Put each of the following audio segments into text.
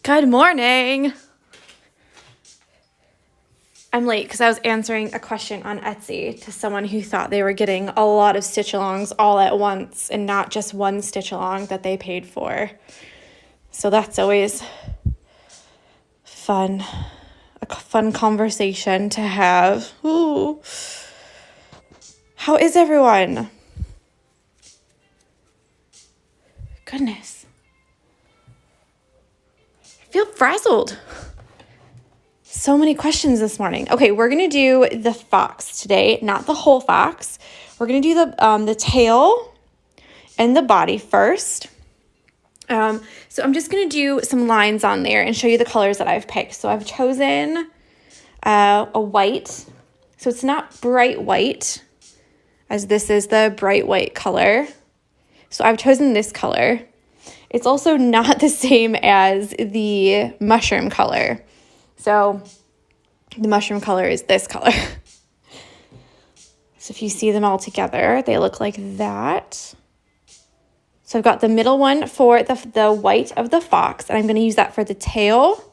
Good morning. I'm late because I was answering a question on Etsy to someone who thought they were getting a lot of stitch-alongs all at once and not just one stitch-along that they paid for. So that's always fun, a fun conversation to have. Ooh. How is everyone? Goodness. I feel frazzled. So many questions this morning. Okay, we're going to do the fox today, not the whole fox. We're going to do the tail and the body first. So I'm just going to do some lines on there and show you the colors that I've picked. So I've chosen a white. So it's not bright white, as this is the bright white color. So I've chosen this color. It's also not the same as the mushroom color. So the mushroom color is this color. So if you see them all together, they look like that. So I've got the middle one for the white of the fox, and I'm going to use that for the tail,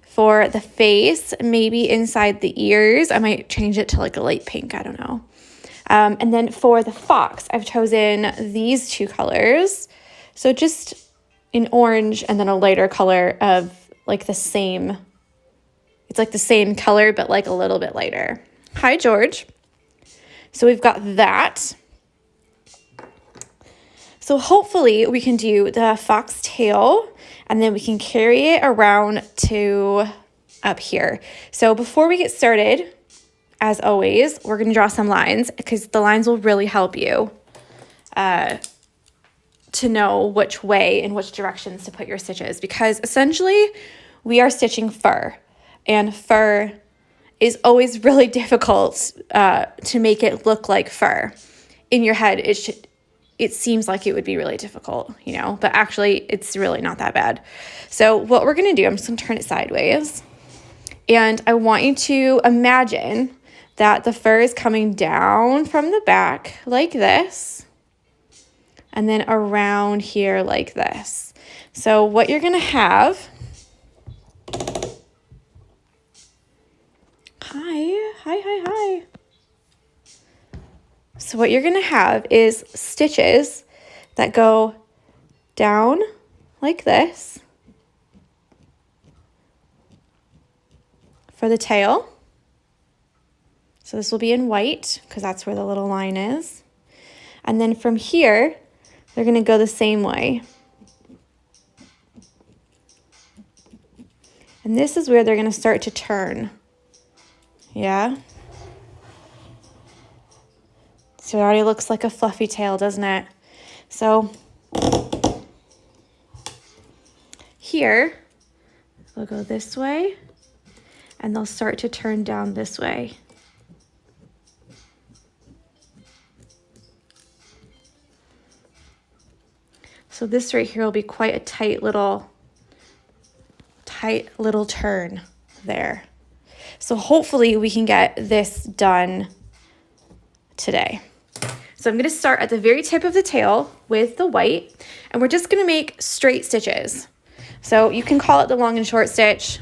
for the face, maybe inside the ears. I might change it to like a light pink, I don't know. And then for the fox, I've chosen these two colors. So just an orange and then a lighter color of like the same. It's like the same color, but like a little bit lighter. Hi, George. So we've got that. So hopefully we can do the fox tail and then we can carry it around to up here. So before we get started, as always, we're going to draw some lines because the lines will really help you to know which way and which directions to put your stitches, because essentially we are stitching fur, and fur is always really difficult to make it look like fur. In your head, it seems like it would be really difficult, you know, but actually it's really not that bad. So what we're going to do, I'm just going to turn it sideways, and I want you to imagine that the fur is coming down from the back like this, and then around here like this. So what you're going to have, hi. So what you're going to have is stitches that go down like this for the tail. So this will be in white because that's where the little line is. And then from here, they're going to go the same way. And this is where they're going to start to turn. Yeah. So it already looks like a fluffy tail, doesn't it? So here, they'll go this way, and they'll start to turn down this way. So this right here will be quite a tight little turn there. So hopefully we can get this done today. So I'm going to start at the very tip of the tail with the white, and we're just going to make straight stitches. So you can call it the long and short stitch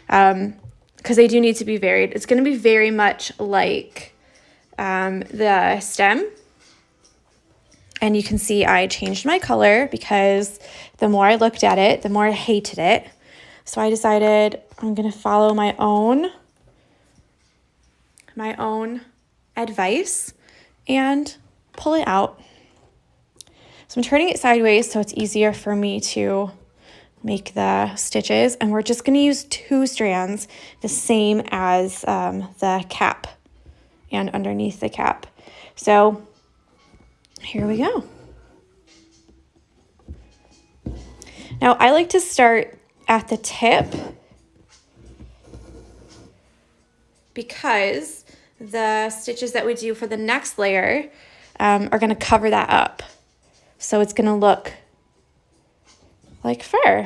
because they do need to be varied. It's going to be very much like the stem. And you can see I changed my color because the more I looked at it, the more I hated it. So I decided I'm going to follow my own advice and pull it out. So I'm turning it sideways so it's easier for me to make the stitches. And we're just going to use 2 strands, the same as the cap and underneath the cap. So here we go. Now I like to start at the tip because the stitches that we do for the next layer are going to cover that up. So it's going to look like fur.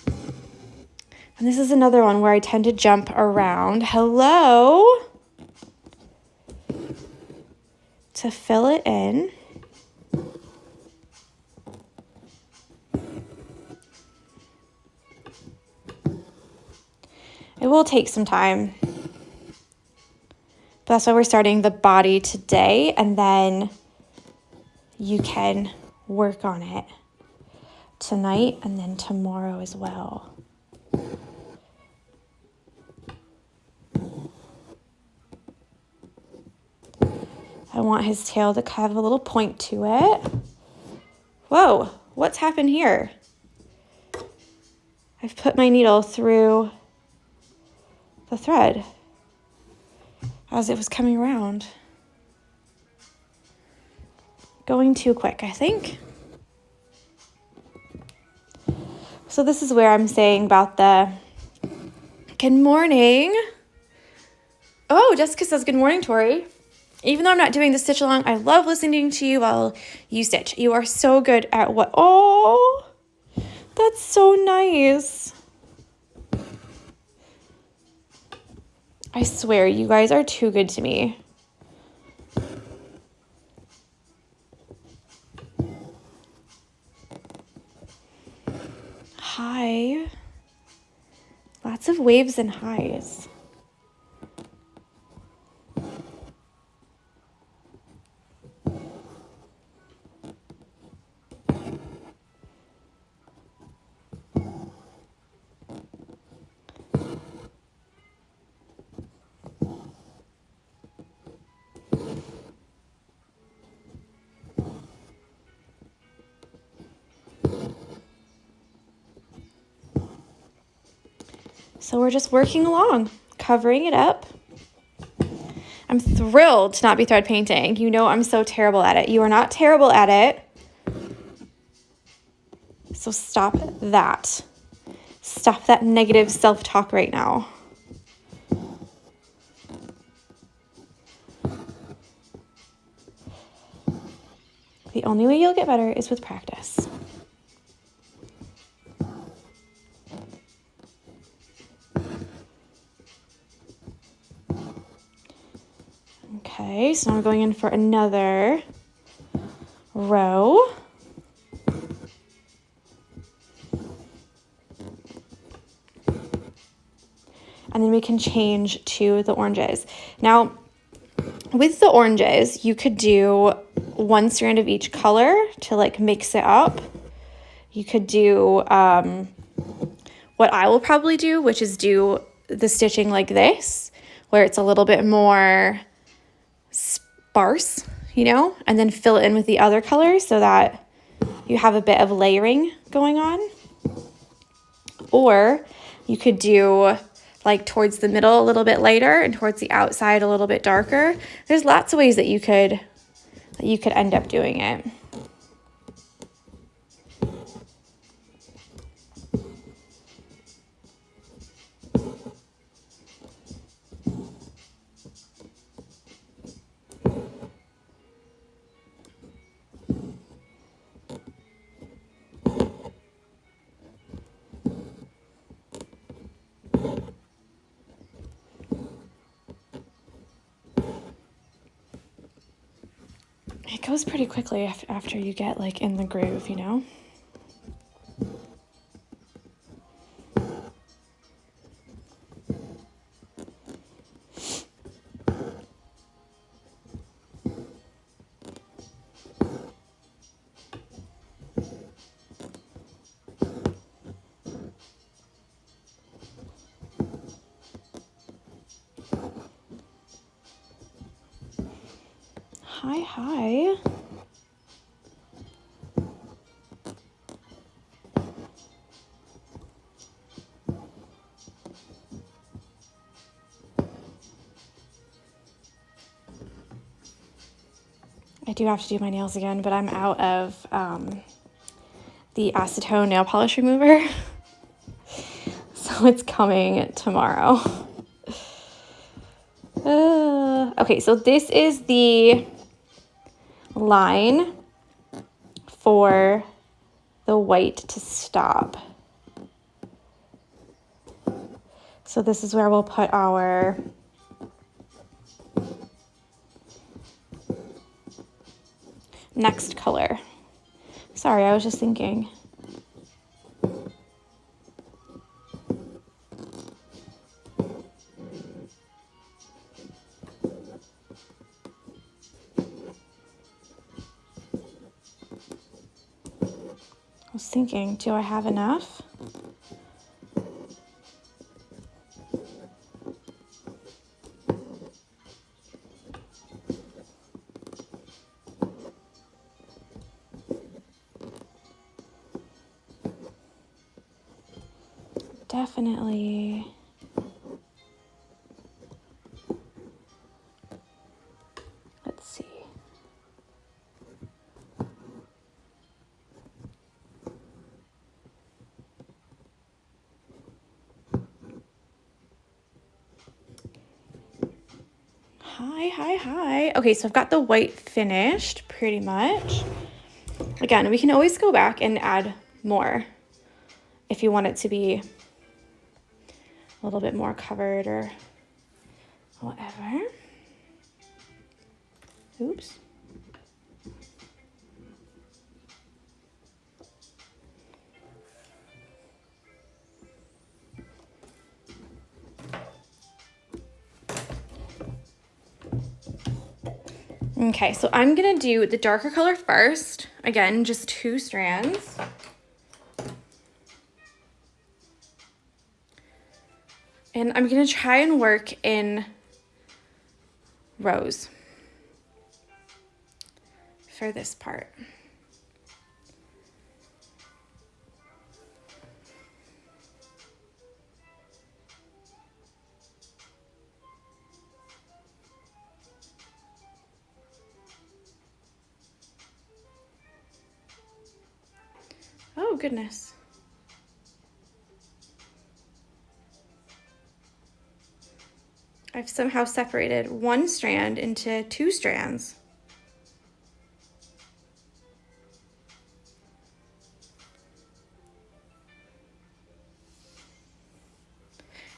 And this is another one where I tend to jump around. Hello. To fill it in. will take some time. But that's why we're starting the body today, and then you can work on it tonight and then tomorrow as well. I want his tail to have a little point to it. Whoa, what's happened here? I've put my needle through the thread as it was coming around. Going too quick, I think. So this is where I'm saying about the good morning. Oh, Jessica says good morning, Tori. Even though I'm not doing the stitch along, I love listening to you while you stitch. You are so good at what? Oh, that's so nice. I swear, you guys are too good to me. Hi. Lots of waves and highs. So we're just working along, covering it up. I'm thrilled to not be thread painting. You know I'm so terrible at it. You are not terrible at it. So stop that. Stop that negative self-talk right now. The only way you'll get better is with practice. Okay, so now I'm going in for another row. And then we can change to the oranges. Now, with the oranges, you could do one strand of each color to like mix it up. You could do what I will probably do, which is do the stitching like this, where it's a little bit more sparse, you know, and then fill it in with the other colors so that you have a bit of layering going on. Or you could do like towards the middle a little bit lighter and towards the outside a little bit darker. There's lots of ways that you could end up doing it. It goes pretty quickly after you get like in the groove, you know? Hi. I do have to do my nails again, but I'm out of the acetone nail polish remover. So it's coming tomorrow. Okay, so this is the line for the white to stop. So this is where we'll put our next color. Sorry, I was just thinking. thinking, do I have enough? Definitely. Let's see. Hi. Okay, so I've got the white finished pretty much. Again, we can always go back and add more if you want it to be a little bit more covered or whatever. Oops. Okay, so I'm gonna do the darker color first. Again, just 2 strands. And I'm gonna try and work in rows for this part. Oh, goodness. I've somehow separated 1 strand into 2 strands.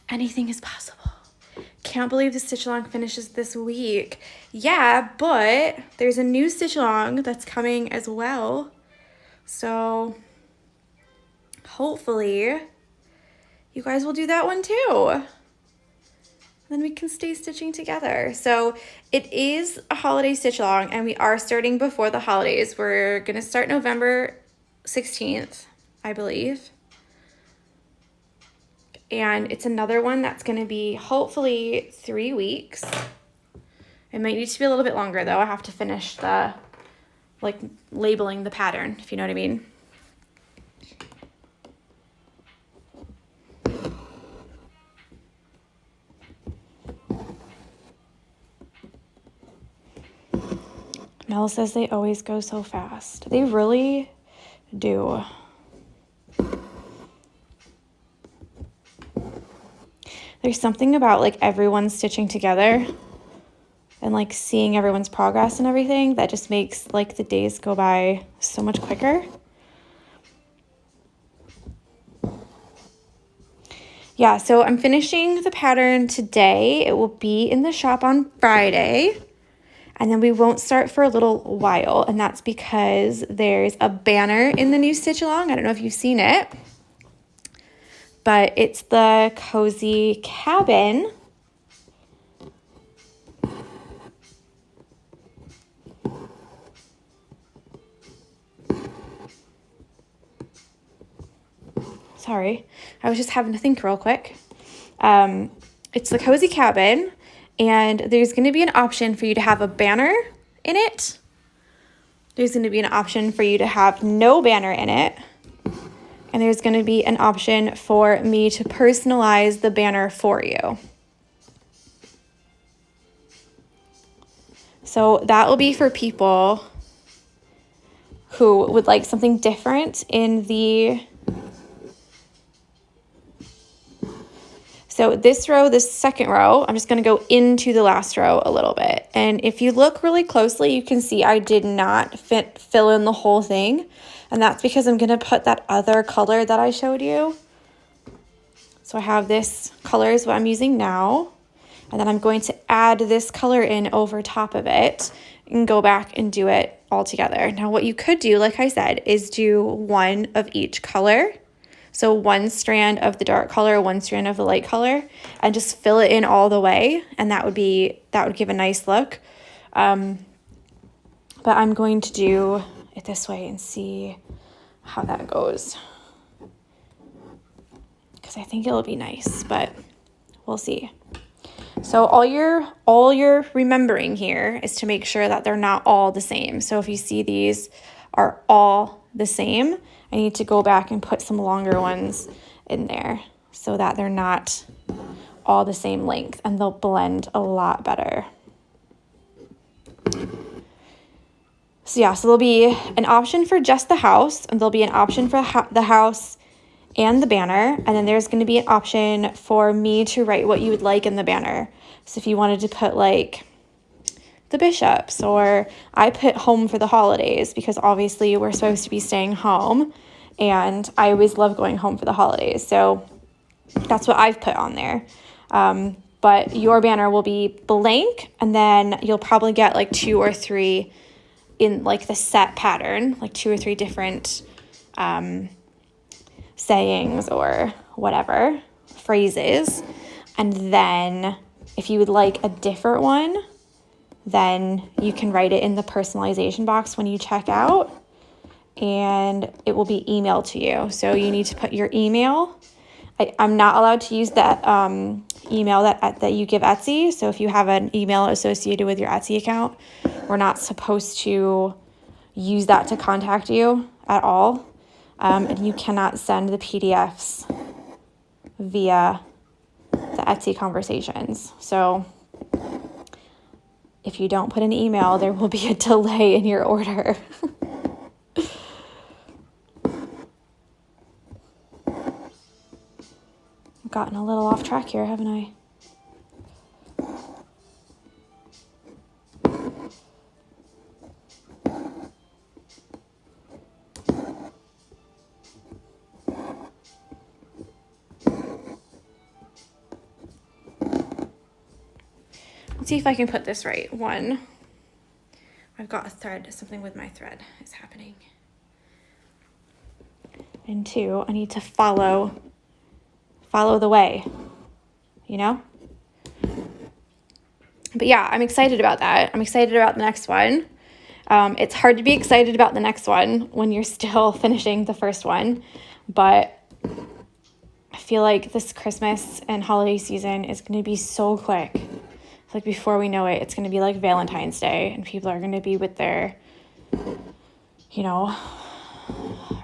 Anything is possible. Can't believe the stitch along finishes this week. Yeah, but there's a new stitch along that's coming as well. So hopefully you guys will do that one too. Then we can stay stitching together. So it is a holiday stitch along and we are starting before the holidays. We're gonna start November 16th, I believe. And it's another one that's gonna be hopefully 3 weeks. It might need to be a little bit longer though. I have to finish the, like, labeling the pattern, if you know what I mean. Mel says they always go so fast. They really do. There's something about like everyone stitching together and like seeing everyone's progress and everything that just makes like the days go by so much quicker. Yeah, so I'm finishing the pattern today. It will be in the shop on Friday. And then we won't start for a little while, and that's because there's a banner in the new stitch along. I don't know if you've seen it, but it's the Cozy Cabin. Sorry, I was just having to think real quick. It's the Cozy Cabin. And there's going to be an option for you to have a banner in it. There's going to be an option for you to have no banner in it. And there's going to be an option for me to personalize the banner for you. So that will be for people who would like something different in the... So this row, this second row, I'm just going to go into the last row a little bit. And if you look really closely, you can see I did not fill in the whole thing. And that's because I'm going to put that other color that I showed you. So I have this color is what I'm using now. And then I'm going to add this color in over top of it and go back and do it all together. Now what you could do, like I said, is do one of each color. So 1 strand of the dark color, 1 strand of the light color, and just fill it in all the way. And that would give a nice look. But I'm going to do it this way and see. how that goes, because I think it'll be nice, but we'll see. So all you're remembering here is to make sure that they're not all the same. So if you see these are all the same, I need to go back and put some longer ones in there so that they're not all the same length, and they'll blend a lot better. So yeah, so there'll be an option for just the house, and there'll be an option for the house and the banner, and then there's going to be an option for me to write what you would like in the banner. So if you wanted to put like the bishops, or I put home for the holidays because obviously we're supposed to be staying home, and I always love going home for the holidays. So that's what I've put on there. But your banner will be blank, and then you'll probably get like 2 or 3 in like the set pattern, like 2 or 3 different sayings or whatever, phrases. And then if you would like a different one, then you can write it in the personalization box when you check out, and it will be emailed to you. So you need to put your email. I'm not allowed to use that email that you give Etsy. So if you have an email associated with your Etsy account, we're not supposed to use that to contact you at all. And you cannot send the PDFs via the Etsy conversations. So if you don't put an email, there will be a delay in your order. I've gotten a little off track here, haven't I? Let's see if I can put this right. 1, I've got a thread, something with my thread is happening. And 2, I need to follow the way, you know? But yeah, I'm excited about that. I'm excited about the next one. It's hard to be excited about the next one when you're still finishing the first one, but I feel like this Christmas and holiday season is going to be so quick. Like before we know it, it's going to be like Valentine's Day, and people are going to be with their,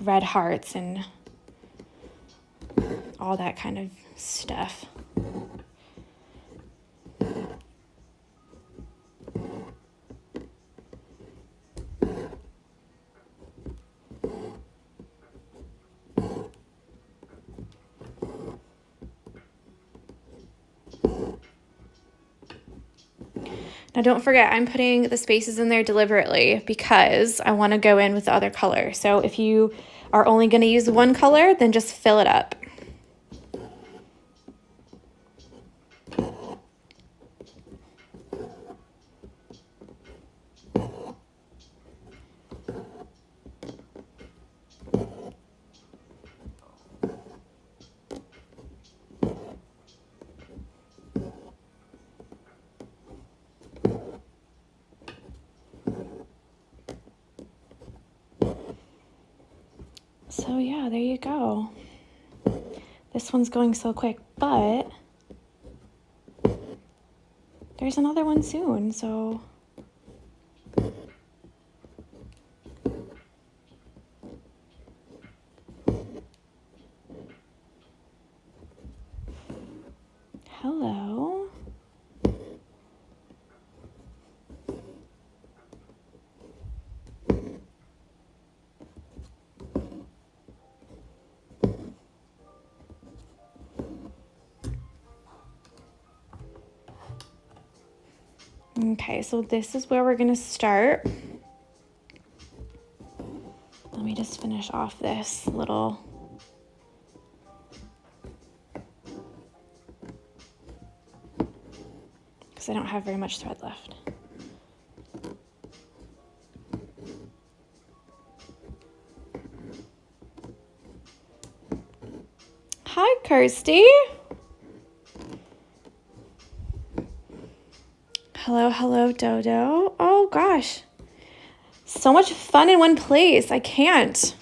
red hearts and all that kind of stuff. Now don't forget, I'm putting the spaces in there deliberately because I want to go in with the other color. So if you are only going to use one color, then just fill it up. So yeah, there you go. This one's going so quick, but there's another one soon, so hello. Okay, so this is where we're going to start. Let me just finish off this little because I don't have very much thread left. Hi, Kirsty. Hello, Dodo. Oh, gosh. So much fun in one place. I can't.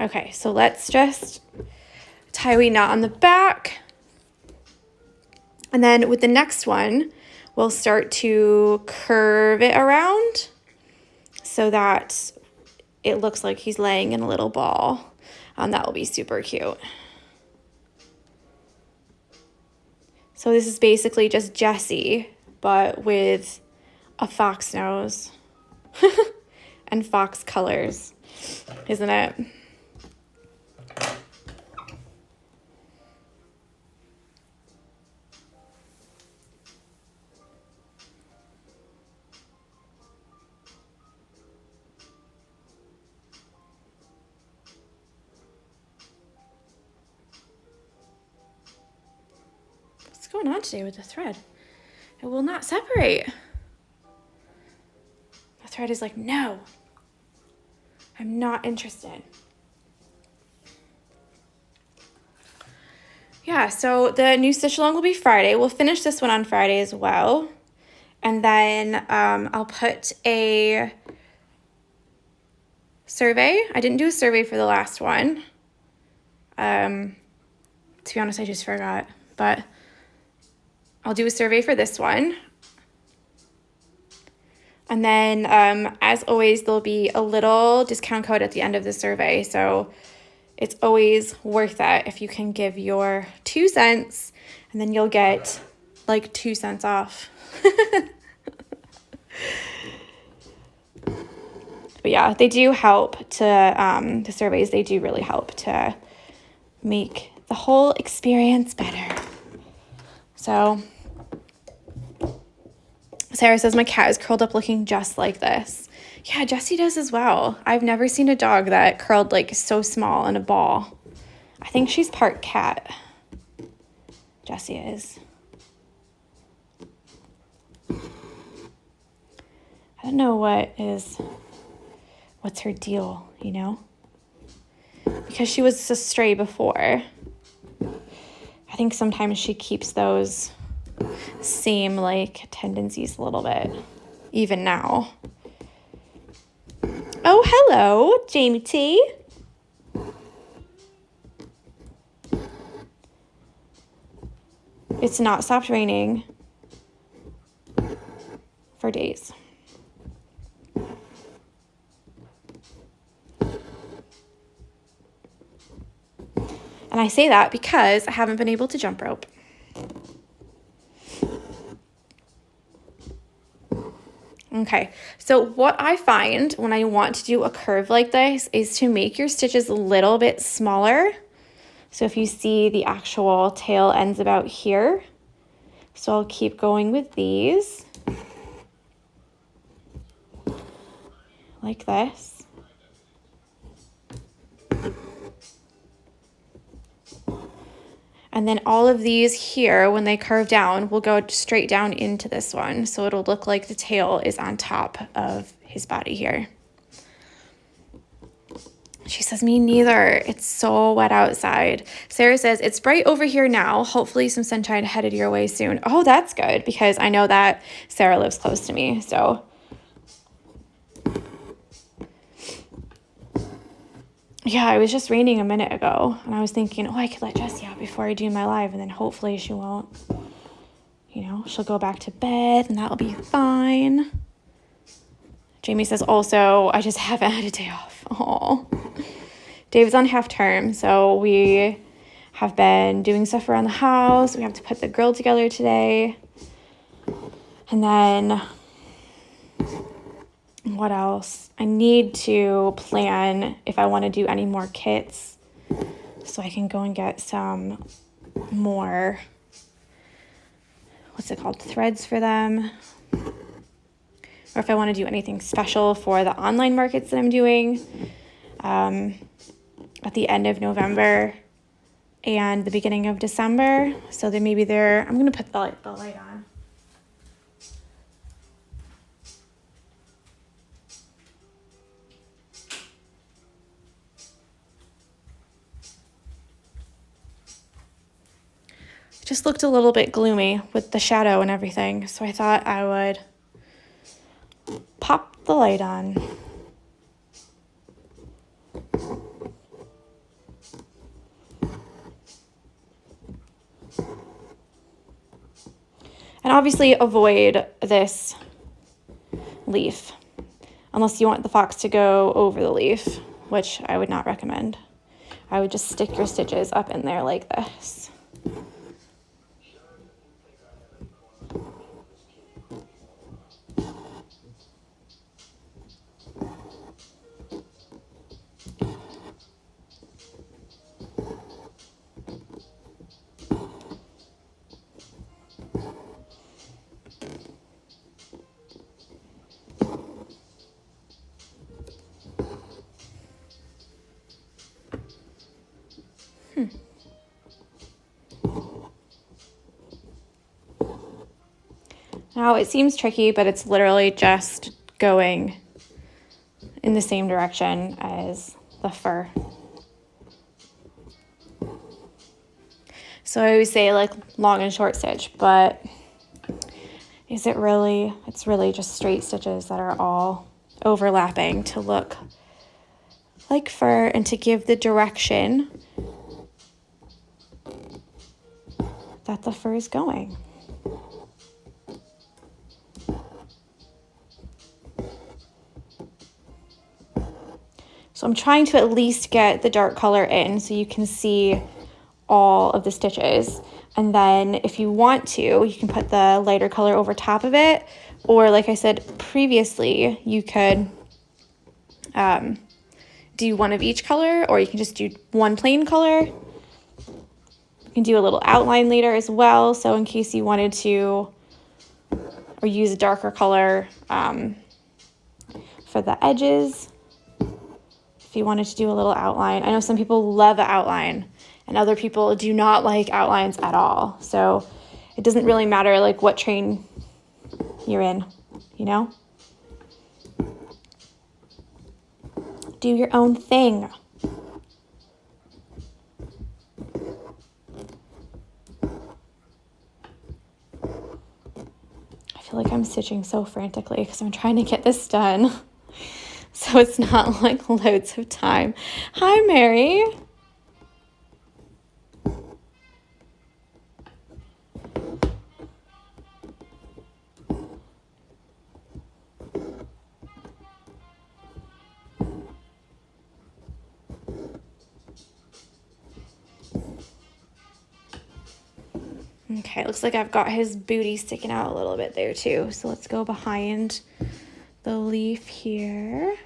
Okay, so let's just tie a wee knot on the back. And then with the next one, we'll start to curve it around so that it looks like he's laying in a little ball. That will be super cute. So this is basically just Jessie, but with a fox nose and fox colors, isn't it? What's going on today with the thread? It will not separate. The thread is like, no, I'm not interested. Yeah, so the new stitch along will be Friday. We'll finish this one on Friday as well. And then I'll put a survey. I didn't do a survey for the last one. To be honest, I just forgot. But I'll do a survey for this one. And then, as always, there'll be a little discount code at the end of the survey. So it's always worth it if you can give your 2 cents, and then you'll get like 2 cents off. But yeah, they do help to, the surveys, they do really help to make the whole experience better. So Sarah says, my cat is curled up looking just like this. Yeah, Jessie does as well. I've never seen a dog that curled like so small in a ball. I think she's part cat. Jessie is. I don't know what's her deal, you know? Because she was a stray before. I think sometimes she keeps those same like tendencies a little bit, even now. Oh, hello, Jamie T. It's not stopped raining for days. And I say that because I haven't been able to jump rope. Okay, so what I find when I want to do a curve like this is to make your stitches a little bit smaller. So if you see the actual tail ends about here. So I'll keep going with these. Like this. And then all of these here, when they curve down, will go straight down into this one. So it'll look like the tail is on top of his body here. She says, me neither. It's so wet outside. Sarah says, it's bright over here now. Hopefully some sunshine headed your way soon. Oh, that's good, because I know that Sarah lives close to me. So yeah, it was just raining a minute ago, and I was thinking, oh, I could let Jessie out before I do my live, and then hopefully she won't, you know, she'll go back to bed, and that'll be fine. Jamie says, also, I just haven't had a day off. Oh, David's on half term, so we have been doing stuff around the house. We have to put the grill together today. And then what else? I need to plan if I want to do any more kits so I can go and get some more, what's it called, threads for them. Or if I want to do anything special for the online markets that I'm doing at the end of November and the beginning of December. So then maybe I'm going to put the light on. It just looked a little bit gloomy with the shadow and everything. So I thought I would pop the light on. And obviously avoid this leaf unless you want the fox to go over the leaf, which I would not recommend. I would just stick your stitches up in there like this. Now it seems tricky, but it's literally just going in the same direction as the fur. So I always say like long and short stitch, but is it really? It's really just straight stitches that are all overlapping to look like fur and to give the direction that the fur is going. So I'm trying to at least get the dark color in so you can see all of the stitches. And then if you want to, you can put the lighter color over top of it. Or like I said previously, you could do one of each color, or you can just do one plain color. You can do a little outline later as well. So in case you wanted to, or use a darker color for the edges. If you wanted to do a little outline. I know some people love an outline and other people do not like outlines at all. So it doesn't really matter like what train you're in, you know? Do your own thing. I feel like I'm stitching so frantically because I'm trying to get this done. So it's not like loads of time. Hi, Mary. Okay, looks like I've got his booty sticking out a little bit there too. So let's go behind the leaf here.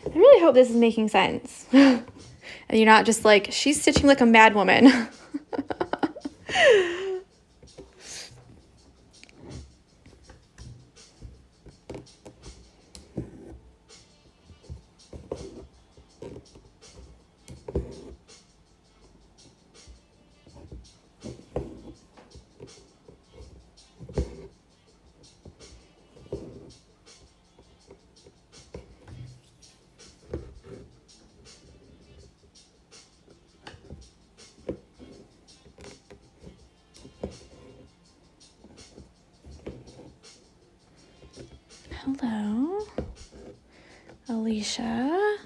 I really hope this is making sense. And you're not just like, she's stitching like a mad woman. Hello, Alicia.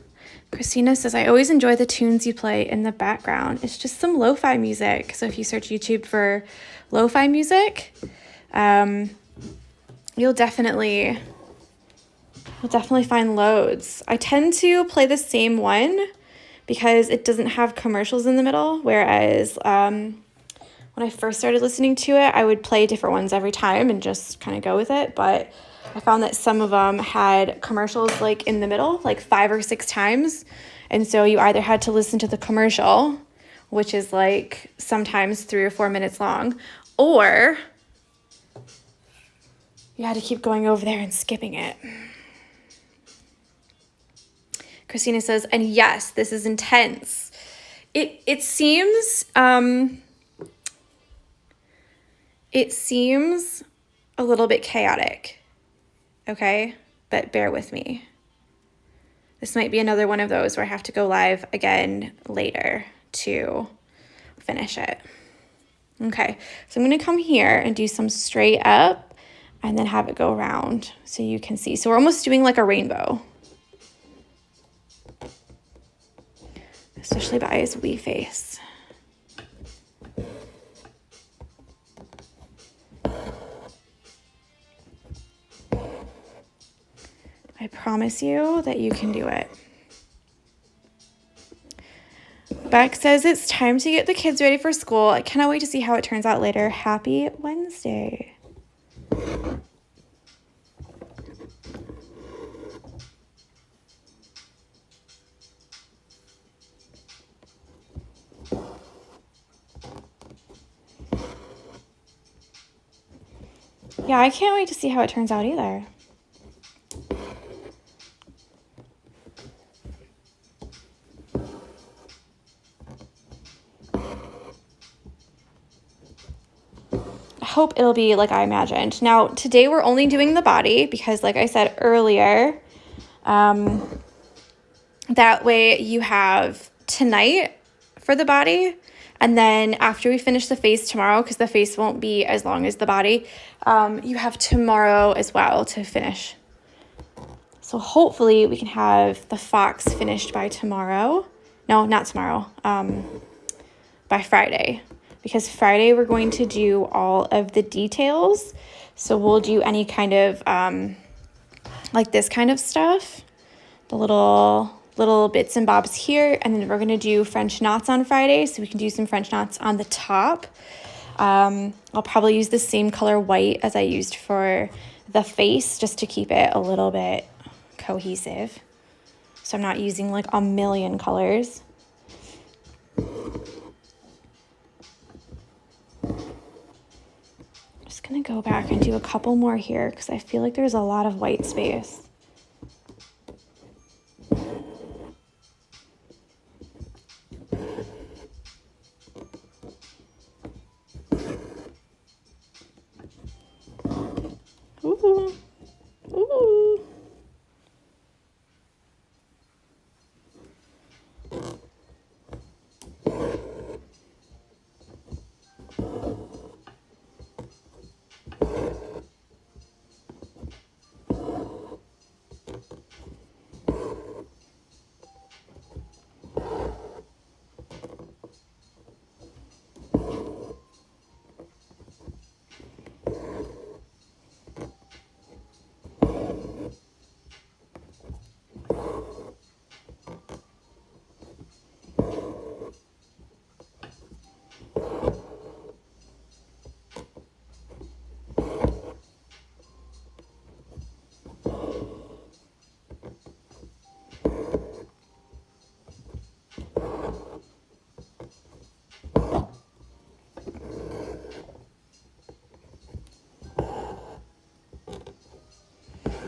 Christina says, I always enjoy the tunes you play in the background. It's just some lo-fi music. So if you search YouTube for lo-fi music, you'll definitely find loads. I tend to play the same one because it doesn't have commercials in the middle, whereas when I first started listening to it, I would play different ones every time and just kind of go with it. But I found that some of them had commercials like in the middle, like 5 or 6 times. And so you either had to listen to the commercial, which is like sometimes 3 or 4 minutes long, or you had to keep going over there and skipping it. Christina says, and yes, this is intense. It seems a little bit chaotic. Okay, but bear with me. This might be another one of those where I have to go live again later to finish it. Okay, so I'm going to come here and do some straight up and then have it go around so you can see. So we're almost doing like a rainbow. Especially by his wee face. I promise you that you can do it. Beck says it's time to get the kids ready for school. I cannot wait to see how it turns out later. Happy Wednesday. Yeah, I can't wait to see how it turns out either. I hope it'll be like I imagined. Now, today we're only doing the body because, like I said earlier, that way you have tonight for the body. And then after we finish the face tomorrow, because the face won't be as long as the body, you have tomorrow as well to finish. So hopefully we can have the fox finished by tomorrow. No, not tomorrow. By Friday. Because Friday we're going to do all of the details. So we'll do any kind of, like this kind of stuff. The little bits and bobs here, and then we're going to do French knots on Friday, so we can do some French knots on the top. I'll probably use the same color white as I used for the face, just to keep it a little bit cohesive, so I'm not using like a million colors. Just going to go back and do a couple more here because I feel like there's a lot of white space. Ooh. Ooh.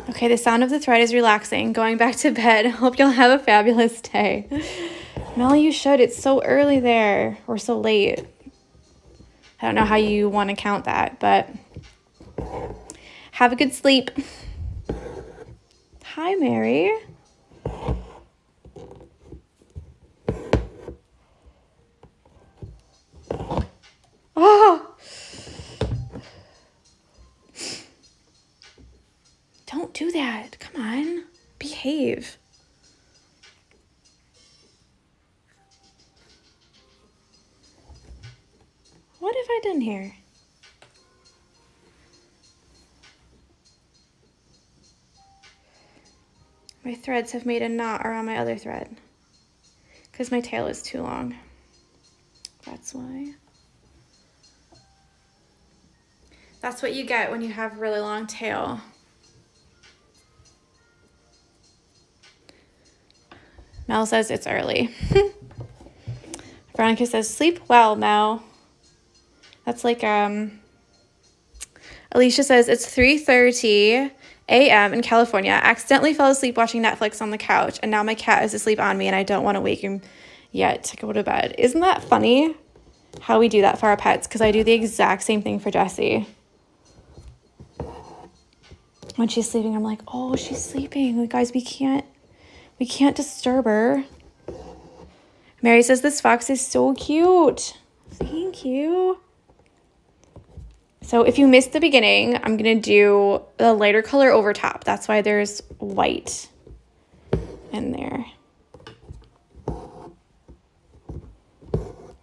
Okay, the sound of the thread is relaxing. Going back to bed. Hope you'll have a fabulous day. Mel, you should. It's so early there, or so late. I don't know how you want to count that, but have a good sleep. Hi, Mary. Oh! Don't do that. Come on. Behave. What have I done here? My threads have made a knot around my other thread because my tail is too long. That's why. That's what you get when you have a really long tail. Mel says it's early. Veronica says, sleep well, Mel. That's like, Alicia says, it's 3:30 a.m. in California. I accidentally fell asleep watching Netflix on the couch, and now my cat is asleep on me, and I don't want to wake him yet to go to bed. Isn't that funny how we do that for our pets? Because I do the exact same thing for Jessie. When she's sleeping, I'm like, oh, she's sleeping. Like, guys, we can't We can't disturb her. Mary says this fox is so cute. Thank you. So if you missed the beginning, I'm going to do the lighter color over top. That's why there's white in there.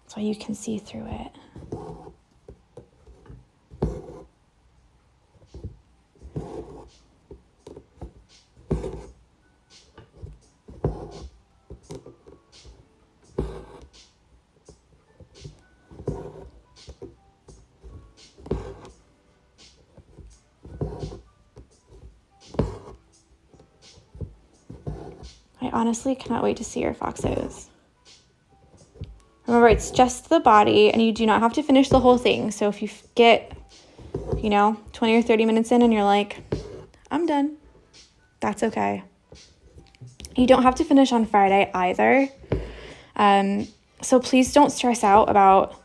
So you can see through it. I honestly cannot wait to see your foxes. Remember, it's just the body, and you do not have to finish the whole thing. So if you get, 20 or 30 minutes in and you're like, I'm done, that's okay. You don't have to finish on Friday either. So please don't stress out about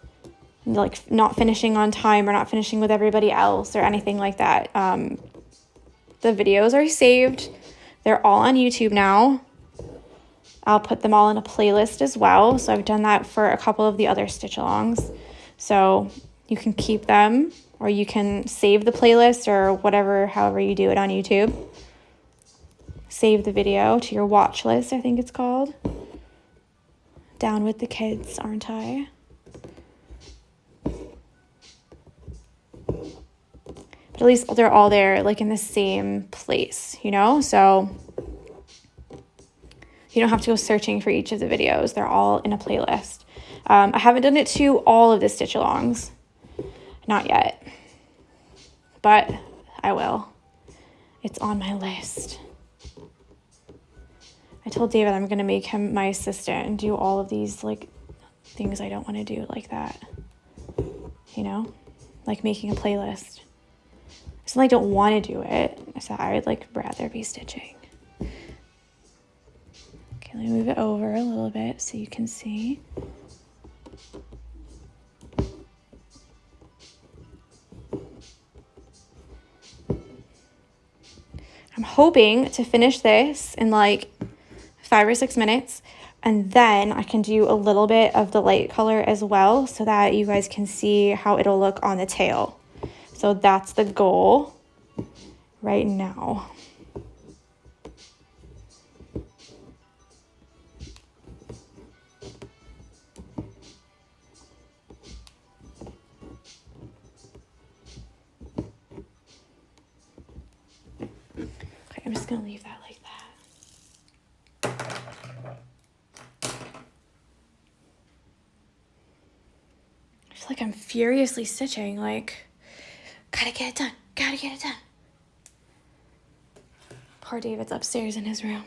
like not finishing on time or not finishing with everybody else or anything like that. The videos are saved. They're all on YouTube now. I'll put them all in a playlist as well. So I've done that for a couple of the other stitch-alongs. So you can keep them, or you can save the playlist, or whatever, however you do it on YouTube. Save the video to your watch list, I think it's called. Down with the kids, aren't I? But at least they're all there, like in the same place, So you don't have to go searching for each of the videos. They're all in a playlist. I haven't done it to all of the stitch-alongs. Not yet. But I will. It's on my list. I told David I'm going to make him my assistant and do all of these, like, things I don't want to do like that. Like making a playlist. It's not like I don't want to do it. It's that I would, rather be stitching. Okay, let me move it over a little bit so you can see. I'm hoping to finish this in 5 or 6 minutes, and then I can do a little bit of the light color as well so that you guys can see how it'll look on the tail. So that's the goal right now. Okay, I'm just gonna leave that like that. I feel like I'm furiously stitching, gotta get it done, gotta get it done. Poor David's upstairs in his room.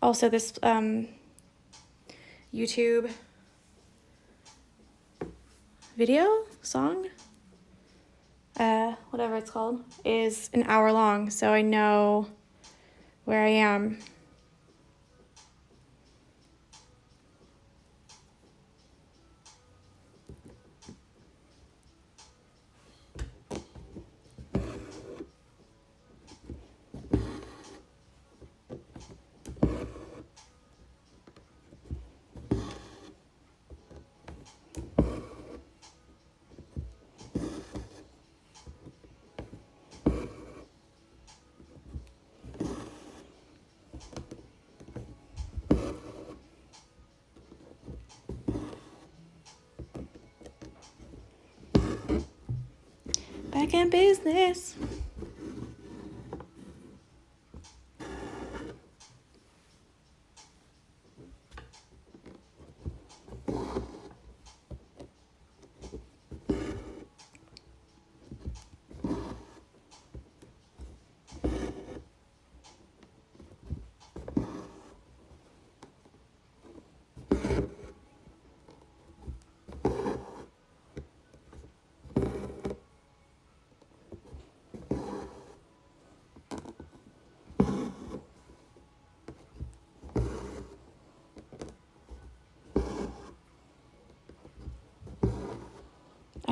Also, this YouTube video, song, whatever it's called, is an hour long, so I know where I am. Back in business.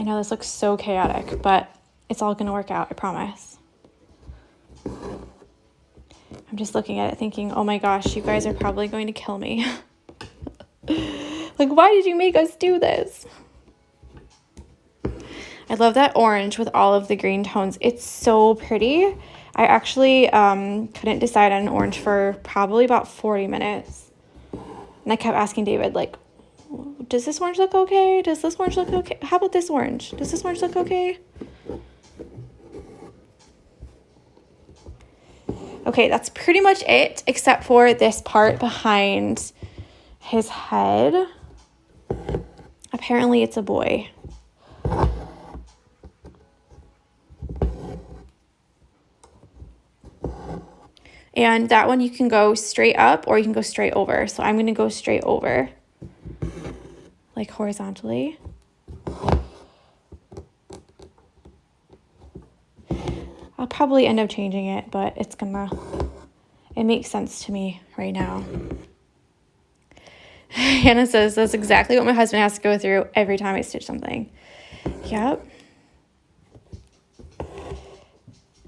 I know this looks so chaotic, but it's all going to work out, I promise. I'm just looking at it thinking, oh my gosh, you guys are probably going to kill me. Like, why did you make us do this? I love that orange with all of the green tones. It's so pretty. I actually couldn't decide on an orange for probably about 40 minutes. And I kept asking David, like, does this orange look okay? Does this orange look okay? How about this orange? Does this orange look okay? Okay, that's pretty much it, except for this part behind his head. Apparently it's a boy. And that one you can go straight up or you can go straight over. So I'm going to go straight over, like horizontally. I'll probably end up changing it, but it makes sense to me right now. Hannah says, that's exactly what my husband has to go through every time I stitch something. Yep.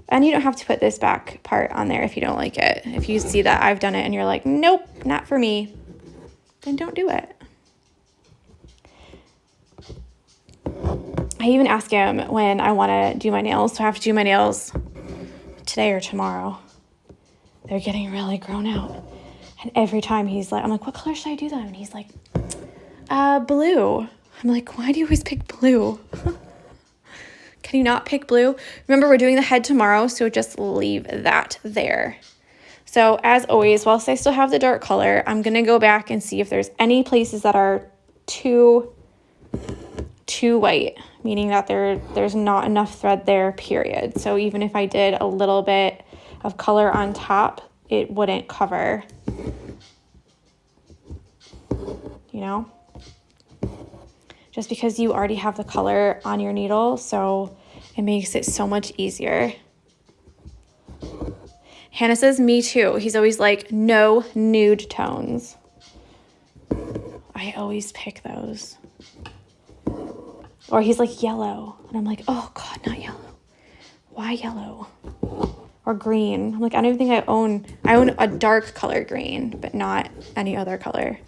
And you don't have to put this back part on there if you don't like it. If you see that I've done it and you're like, nope, not for me, then don't do it. I even ask him when I want to do my nails. So I have to do my nails today or tomorrow. They're getting really grown out. And every time he's like, I'm like, what color should I do them? And he's like, blue. I'm like, why do you always pick blue? Can you not pick blue? Remember, we're doing the head tomorrow, so just leave that there. So as always, whilst I still have the dark color, I'm going to go back and see if there's any places that are too white, meaning that there's not enough thread there, period. So even if I did a little bit of color on top, it wouldn't cover, you know? Just because you already have the color on your needle, so it makes it so much easier. Hannah says, me too. He's always like, no nude tones. I always pick those. Or he's like, yellow. And I'm like, oh God, not yellow. Why yellow? Or green. I'm like, I don't even think I own a dark color green, but not any other color.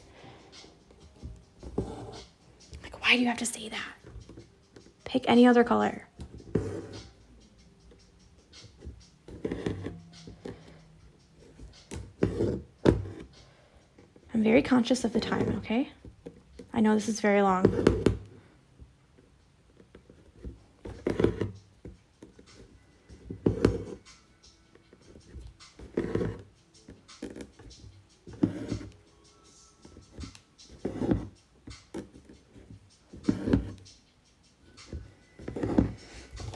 Why do you have to say that? Pick any other color. I'm very conscious of the time, okay? I know this is very long.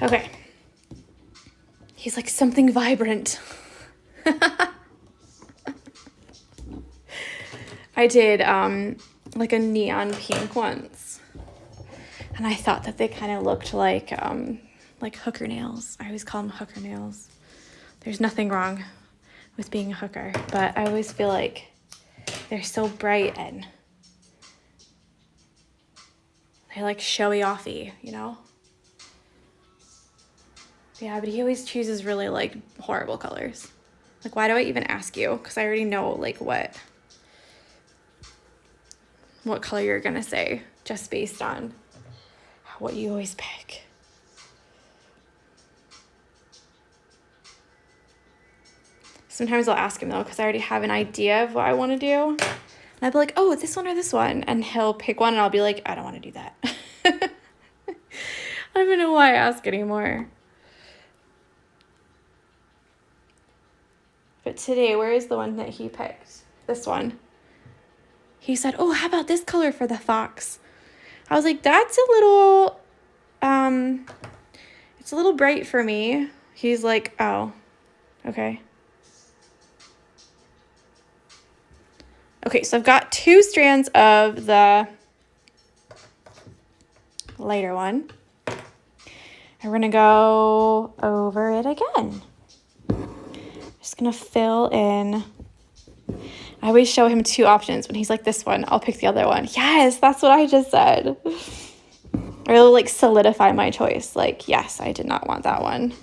Okay. He's like, something vibrant. I did like a neon pink once. And I thought that they kind of looked like hooker nails. I always call them hooker nails. There's nothing wrong with being a hooker, but I always feel like they're so bright and they're like showy offy, you know? Yeah, but he always chooses really like horrible colors. Like, why do I even ask you? Because I already know like what color you're gonna say just based on what you always pick. Sometimes I'll ask him though, because I already have an idea of what I want to do. And I'll be like, oh, this one or this one. And he'll pick one and I'll be like, I don't want to do that. I don't even know why I ask anymore. But today, where is the one that he picked? This one. He said, oh, how about this color for the fox? I was like, that's a little, it's a little bright for me. He's like, oh, okay. Okay, so I've got 2 strands of the lighter one. And we're gonna go over it again. Just gonna fill in. I always show him 2 options. When he's like, this one, I'll pick the other one. Yes, that's what I just said. Or it'll like solidify my choice. Like, yes, I did not want that one.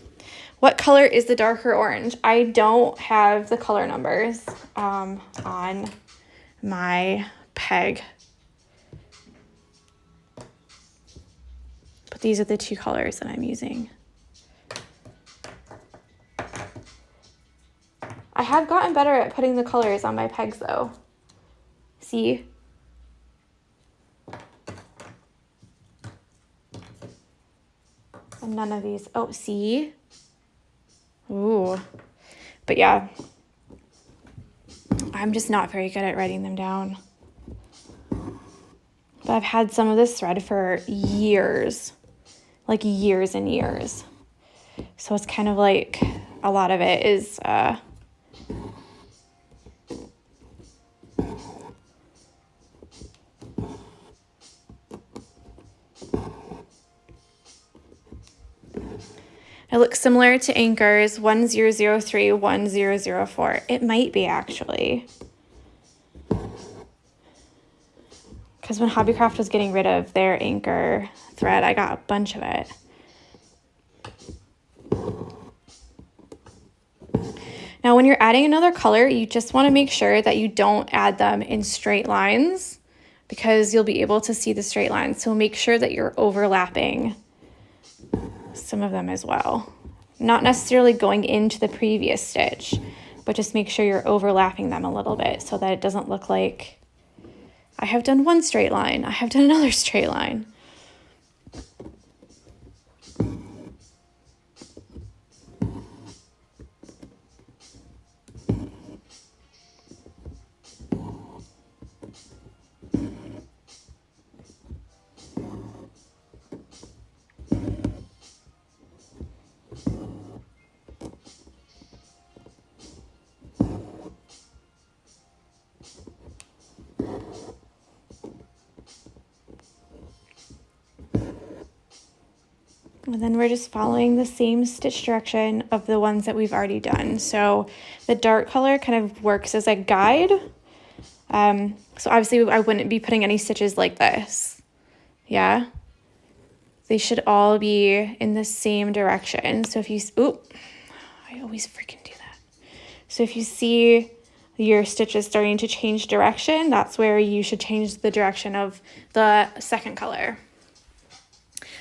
What color is the darker orange? I don't have the color numbers on my peg. But these are the two colors that I'm using. I have gotten better at putting the colors on my pegs though. See? And none of these. Oh, see? Ooh. But yeah, I'm just not very good at writing them down. But I've had some of this thread for years, like years and years. So it's kind of like a lot of it is it looks similar to Anchor's 1003, 1004. It might be actually. Because when Hobbycraft was getting rid of their Anchor thread, I got a bunch of it. Now, when you're adding another color, you just want to make sure that you don't add them in straight lines because you'll be able to see the straight lines. So make sure that you're overlapping some of them as well. Not necessarily going into the previous stitch, but just make sure you're overlapping them a little bit so that it doesn't look like I have done one straight line, I have done another straight line. And then we're just following the same stitch direction of the ones that we've already done. So the dark color kind of works as a guide. So obviously I wouldn't be putting any stitches like this. Yeah. They should all be in the same direction. So if you, oop, I always freaking do that. So if you see your stitches starting to change direction, that's where you should change the direction of the second color.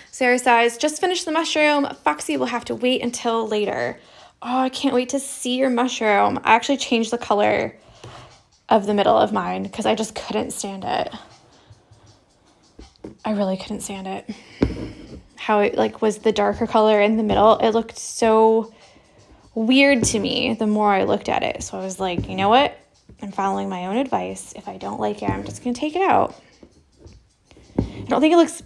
Sarah says, just finished the mushroom. Foxy will have to wait until later. Oh, I can't wait to see your mushroom. I actually changed the color of the middle of mine because I just couldn't stand it. I really couldn't stand it. How it like was the darker color in the middle. It looked so weird to me the more I looked at it. So I was like, you know what? I'm following my own advice. If I don't like it, I'm just going to take it out. I don't think it looks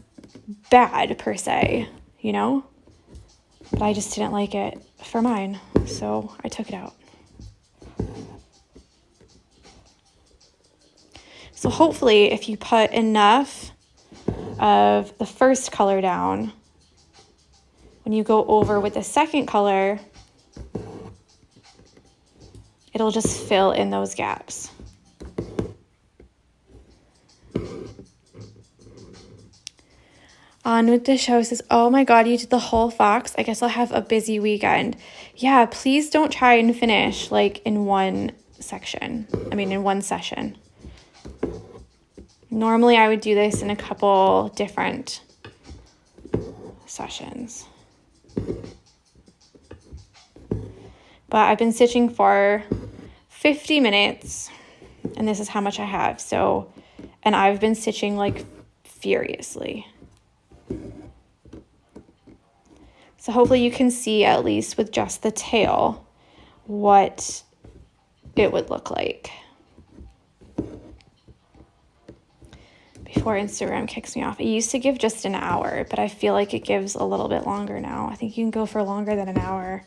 bad per se, you know, but I just didn't like it for mine, so I took it out. So hopefully if you put enough of the first color down, when you go over with the second color, it'll just fill in those gaps. On with the show says, oh my God, you did the whole fox. I guess I'll have a busy weekend. Yeah, please don't try and finish like in one section. In one session. Normally I would do this in a couple different sessions. But I've been stitching for 50 minutes and this is how much I have. So, and I've been stitching like furiously. So hopefully you can see at least with just the tail what it would look like. Before Instagram kicks me off. It used to give just an hour, but I feel like it gives a little bit longer now. I think you can go for longer than an hour.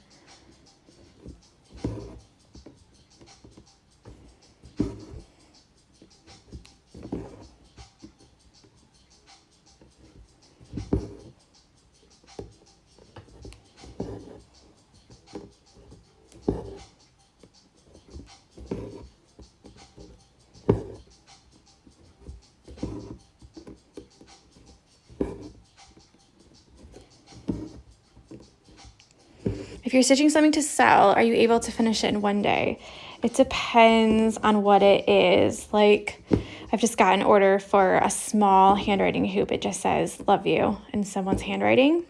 you're stitching something to sell, are you able to finish it in one day? It depends on what it is. Like, I've just got an order for a small handwriting hoop. It just says love you in someone's handwriting.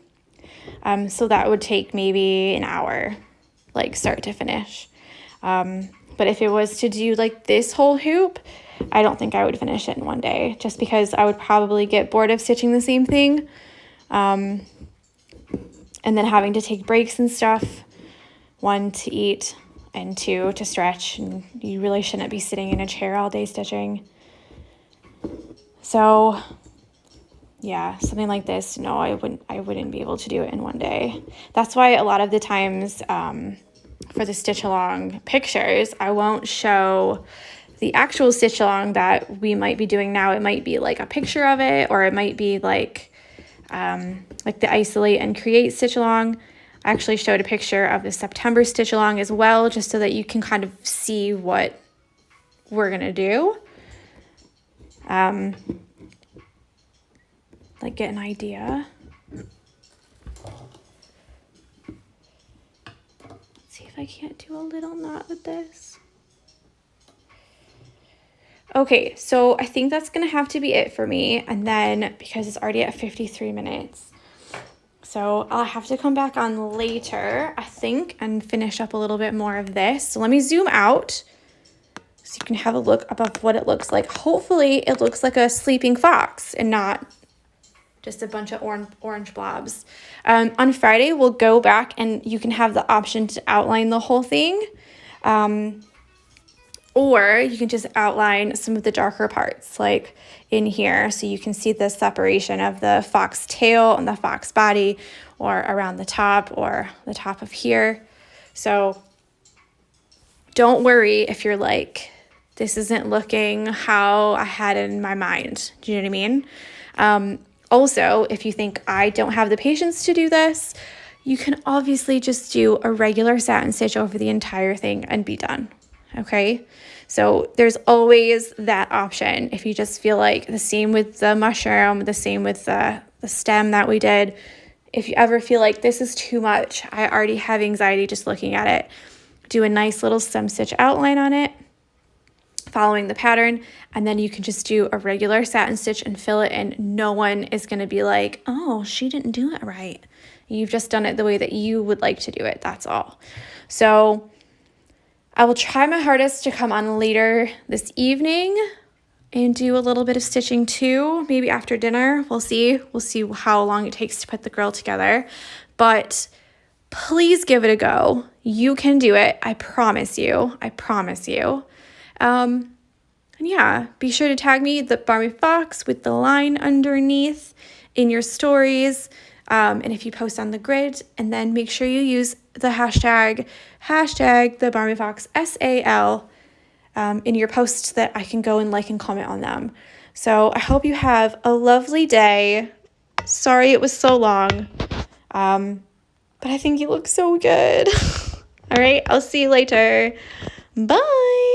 So that would take maybe an hour, like start to finish. But if it was to do like this whole hoop, I don't think I would finish it in one day, just because I would probably get bored of stitching the same thing. And then having to take breaks and stuff, 1, to eat, and 2, to stretch. And you really shouldn't be sitting in a chair all day stitching. So yeah, something like this, no, I wouldn't be able to do it in one day. That's why a lot of the times, for the stitch along pictures, I won't show the actual stitch along that we might be doing now. It might be like a picture of it, or it might be like the isolate and create stitch along. I actually showed a picture of the September stitch along as well, just so that you can kind of see what we're gonna do. Like get an idea. See if I can't do a little knot with this. Okay, so I think that's gonna have to be it for me. And then because it's already at 53 minutes, so I'll have to come back on later, I think, and finish up a little bit more of this. So let me zoom out so you can have a look above what it looks like. Hopefully it looks like a sleeping fox and not just a bunch of orange blobs. On Friday, we'll go back and you can have the option to outline the whole thing. Or you can just outline some of the darker parts, like in here, so you can see the separation of the fox tail and the fox body, or around the top, or the top of here. So don't worry if you're like, this isn't looking how I had it in my mind. Do you know what I mean? Also, if you think I don't have the patience to do this, you can obviously just do a regular satin stitch over the entire thing and be done, okay? So there's always that option. If you just feel like, the same with the mushroom, the same with the stem that we did, if you ever feel like this is too much, I already have anxiety just looking at it, do a nice little stem stitch outline on it, following the pattern, and then you can just do a regular satin stitch and fill it in. No one is going to be like, oh, she didn't do it right. You've just done it the way that you would like to do it. That's all. So I will try my hardest to come on later this evening and do a little bit of stitching too, maybe after dinner. We'll see how long it takes to put the girl together, but please give it a go. You can do it. I promise you. And yeah, be sure to tag me, the Barbie Fox with the line underneath, in your stories. And if you post on the grid, and then make sure you use the hashtag the Barbie Fox SAL in your posts, that I can go and like and comment on them. So I hope you have a lovely day. Sorry it was so long, but I think you look so good. All right, I'll see you later. Bye.